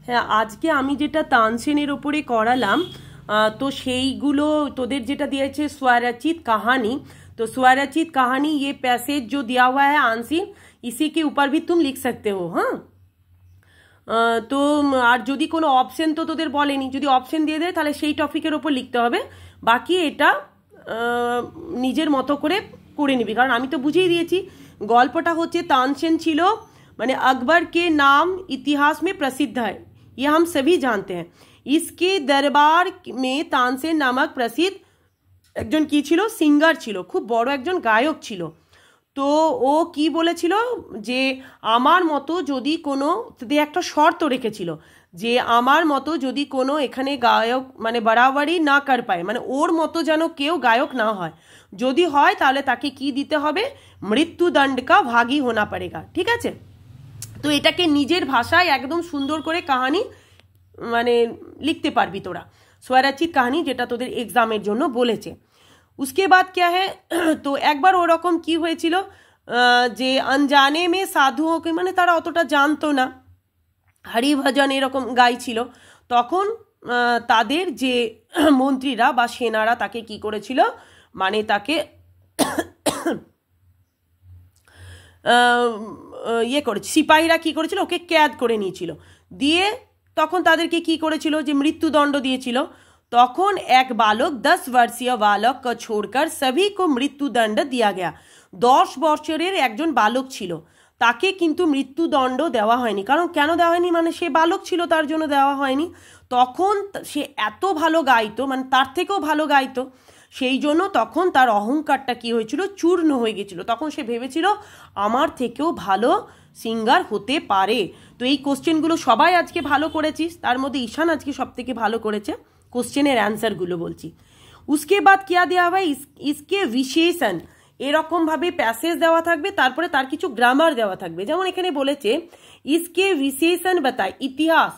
হ্যাঁ, আজকে আমি যেটা तानसेन ওপরে করালাম तो সেইগুলো তোদের যেটা দিয়েছে स्वरचित कहानी, तो स्वरचित कहानी ये पैसेज जो दिया हुआ है आंसी, इसी के ऊपर भी तुम लिख सकते हो। हाँ, তো আর যদি কোনো অপশন তো তোদের বলেনি, যদি অপশন দিয়ে দেয় তাহলে সেই টপিকের ওপর লিখতে হবে, বাকি এটা নিজের মতো করে নিবি। কারণ আমি তো বুঝিয়ে দিয়েছি গল্পটা হচ্ছে तानसेन ছিল মানে अकबर के नाम इतिहास में प्रसिद्ध है, ये हम सभी जानते हैं। इसके दरबार में तानसेन नामक प्रसिद्ध একজন কি ছিল, সিঙ্গার ছিল, খুব বড় একজন গায়ক ছিল। তো ও কি বলেছিল যে আমার মতো যদি কোনো, একটা শর্ত রেখেছিল যে আমার মতো যদি কোনো এখানে গায়ক মানে বাড়াবাড়ি না কর পায়, মানে ওর মতো যেন কেউ গায়ক না হয়, যদি হয় তাহলে তাকে কি দিতে হবে, মৃত্যুদণ্ড কা ভাগী হোনা পড়েগা। ঠিক আছে, তো এটাকে নিজের ভাষায় একদম সুন্দর করে কাহিনী মানে লিখতে পারবি তোরা, स्वरचित कहानी যেটা তোদের এক্সামের জন্য বলেছে। उसके बाद क्या है, তো একবার ওরকম কি হয়েছিল যে अनजाने में সাধুও কে মানে তারা অতটা জানতো না, হরি ভজন এরকম গাইছিল, তখন তাদের যে মন্ত্রীরা বা সেনারা তাকে কি করেছিল, মানে তাকে ইয়ে করেছে, সিপাহীরা কি করেছিল, ওকে ক্যাদ করে নিয়েছিল, দিয়ে তখন তাদেরকে কি করেছিল যে মৃত্যুদণ্ড দিয়েছিল। তখন এক বালক 10 वर्षीय बालक को छोड़कर सभी को মৃত্যুদণ্ড दिया गया। 10 বছরের একজন বালক ছিল, তাকে কিন্তু মৃত্যুদণ্ড দেওয়া হয়নি। কারণ কেন দেওয়া হয়নি, মানে সে বালক ছিল তার জন্য দেওয়া হয়নি। তখন সে এত ভালো গাইতো, মানে তার থেকেও ভালো গাইতো, সেই জন্য তখন তার অহংকারটা কি হয়েছিল, চূর্ণ হয়ে গেছিল। তখন সে ভেবেছিল আমার থেকেও ভালো সিঙ্গার হতে পারে। তো এই কোশ্চেনগুলো সবাই আজকে ভালো করেছিস, তার মধ্যে ঈশান আজকে সব থেকে ভালো করেছে। কোশ্চেনের অ্যান্সারগুলো বলছি। উসকে বাদ কিয়া দেওয়া হয়, ইসকে বিশেষণ, এরকম ভাবে প্যাসেজ দেওয়া থাকবে, তারপরে তার কিছু গ্রামার দেওয়া থাকবে। যেমন এখানে বলেছে ইসকে বিশেষণ বাতায়, ইতিহাস,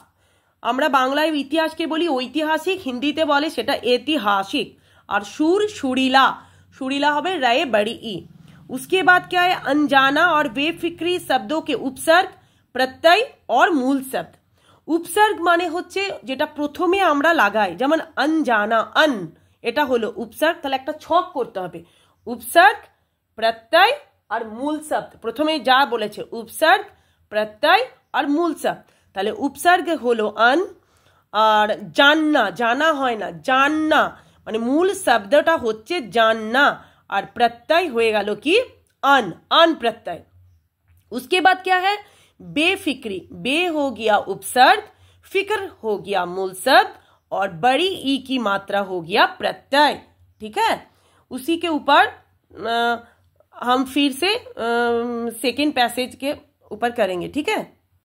আমরা বাংলায় ইতিহাসকে বলি ঐতিহাসিক, হিন্দিতে বলে সেটা ऐतिहासिक। और सुर सुरीला, सुरीला হবে राय बड़ी ई। उसके बाद क्या है, अनजाना और बेफिक्री शब्दों के उपसर्ग, प्रत्यय और मूल शब्द। उपसर्ग মানে হচ্ছে যেটা প্রথমে আমরা লাগাই, যেমন अनजाना, अन এটা হলো उपसर्ग, তাহলে একটা ছক করতে হবে, उपसर्ग प्रत्यय और मूल शब्द। প্রথমে যা বলেছে उपसर्ग प्रत्यय और मूल शब्द, তাহলে उपसर्ग হলো अन, আর জাননা, জানা হয় না, জাননা মানে মূল শব্দটা হচ্ছে জাননা, আর प्रत्यय হয়ে গেল কি अन, अन प्रत्यय। उसके बाद क्या है, बेफिक्री, बे हो गया उपसर्ग, फिक्र हो गया मूल शब्द, और बड़ी ई की मात्रा हो गया प्रत्यय। ठीक है, उसी के ऊपर हम फिर से सेकेंड पैसेज के ऊपर करेंगे। ठीक है।